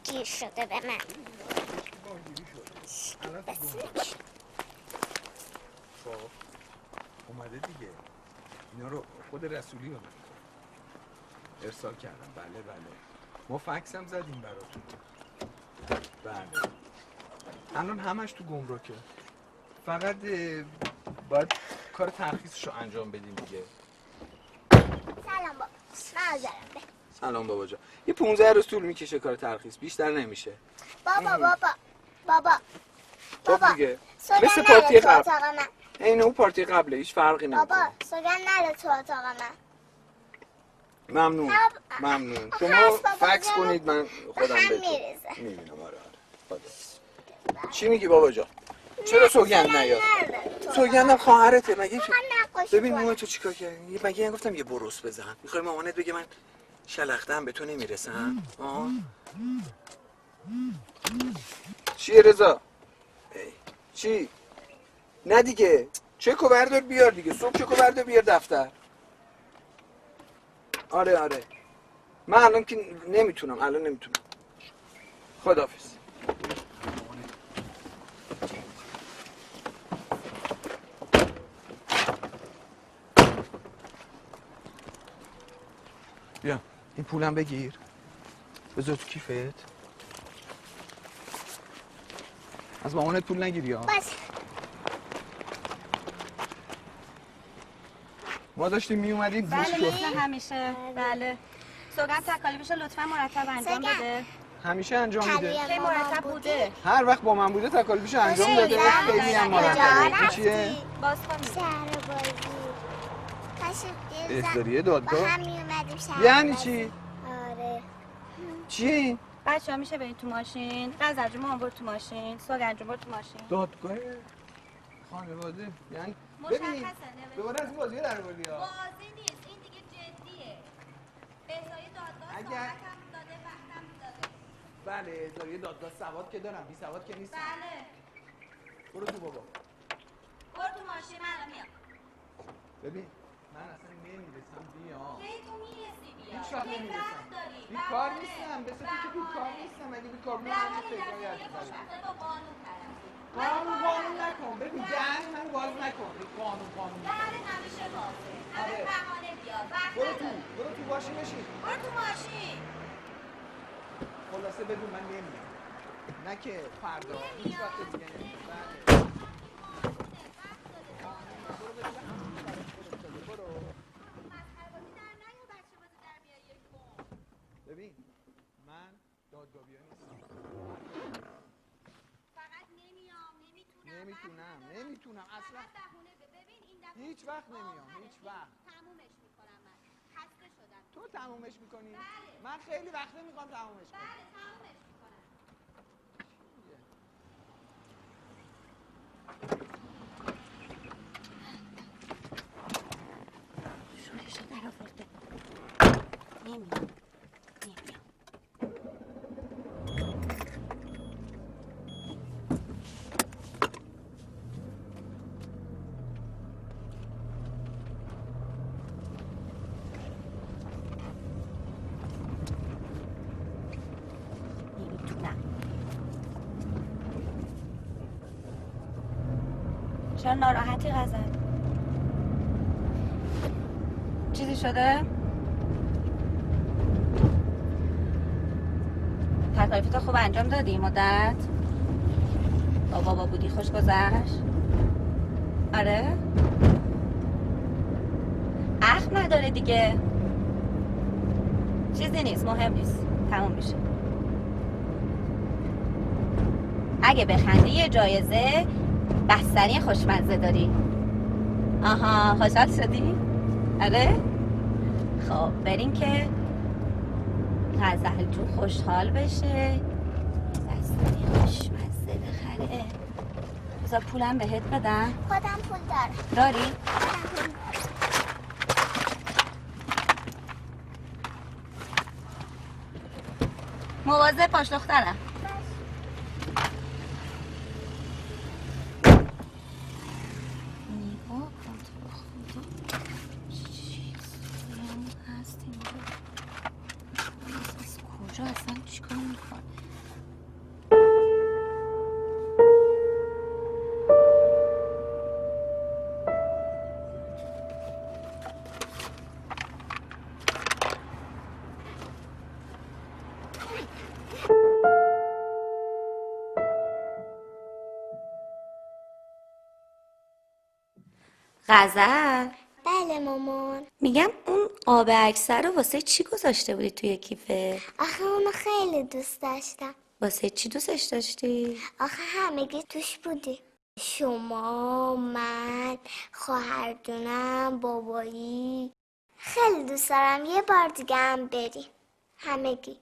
گیر شده به من. خب اومده دیگه. اینا رو خود رسولی اومد ارسال کردم. بله ما فکس هم زدیم براتون. بله الان همش تو گمرکه. فقط باید کار ترخیصشو انجام بدیم دیگه. سلام بابا. معذرت به. سلام بابا جان. یه 15 روز طول میکشه کار ترخیص، بیشتر نمیشه. بابا دیگه سوگن مثل نره پارتی تو قبل. اتاق من. این اون پارتی قبله، هیچ فرقی نمیکنه. بابا سوگن نره تو اتاق من. ممنون. شما فکس کنید من خودم بهتون میبینم. آره چی میگی بابا جان؟ چرا سوگند نیاد؟ سوگندم خواهرته مگه؟ ببین مامان تو چیکار کردی؟ مگه گفتم یه بروس بزن؟ میخوای مامانت بگه من شلختم به تو نمیرسم؟ چیه رضا؟ چی؟ نه دیگه چکو بردار بیار دیگه. صبح چکو بردار بیار دفتر. آره من الان که نمیتونم. خداحافظ. بیا این پولم بگیر بذار تو کیفت. از مامانت پول نگیری ها. ما داشتیم می اومدیم. بله همیشه. بله سوگن تکالیفش لطفا مرتب انجام بده. همیشه انجام میده. خیلی مرتب بوده. هر وقت با من بوده تکالیفش انجام داده. خیلی هم مرتبه. چیه؟ باز کنید. شهر بازی. اصداریه دادگاه. با هم می اومدیم شهر یعنی بازی. چی؟ آره. چی؟ بچه‌ها میشه برید تو ماشین. غزل جون برو تو ماشین. سوگن جون برو تو ماشین. دادگاه خانواده یعنی ببین دوباره از این بازیه در آوردی ها. بازی نیست این دیگه جدیه. احضاریه دادگاه ساعتم داده وقتم داده. بله احضاریه دادگاه سواد که دارم، بی سواد که نیستم. بله. برو تو بابا. برو تو ماشین من الان میام. ببین من اصلا نمیرسم بیام. کی تو میرسی بیا. هیچ وقت نمیرسم. بیکار نیستم. به تو که بیکار نیستم. اگه بیکار بودم همین فکرایی هستی. با قانون طرفی. قانون نکن. ببین دهن من باز نکن. قانون. دهن همیشه بازه. همه بهانه بیار. برو تو ماشین بشین. برو تو ماشین. خلاصه بدون من نمیام. نه که فردا هیچ وقت دیگه نمیام. ببین من دادگاهی نیستم. فقط نمیتونم اصلا. ببین این دفعه هیچ وقت نمیام. هیچ وقت تمومش میکنم من. خسته شدم. تو تمومش میکنی؟ بله. من خیلی وقت نمیخوام تمومش کنم. بله تمومش میکنم. شورشو در آورده. نمیام. چرا ناراحتی غزل؟ چیزی شده؟ تکالیفتو خوب انجام دادی مدت؟ با بابا بودی خوش گذشت؟ آره؟ اخم نداره دیگه. چیزی نیست مهم نیست. تموم میشه. اگه بخندی یه جایزه بستنی خوشمزه داری. آها خوشحال شدی؟ آره؟ خب بریم که غزل جون خوشحال بشه. بستنی خوشمزه بخره. بذار پولم بهت بدم. خودم پول دارم. داری؟ مواظب باش دخترم. کجا اصلا چیکار میکنه؟ غزل، بله مامان. میگم اون آب اکثر رو واسه چی گذاشته بودی توی کیفه؟ آخه اونو خیلی دوست داشتم. واسه چی دوستش داشتی؟ آخه همگی توش بودی. شما، من، خواهردونم، بابایی. خیلی دوست دارم یه بار دیگه هم بریم. همگی.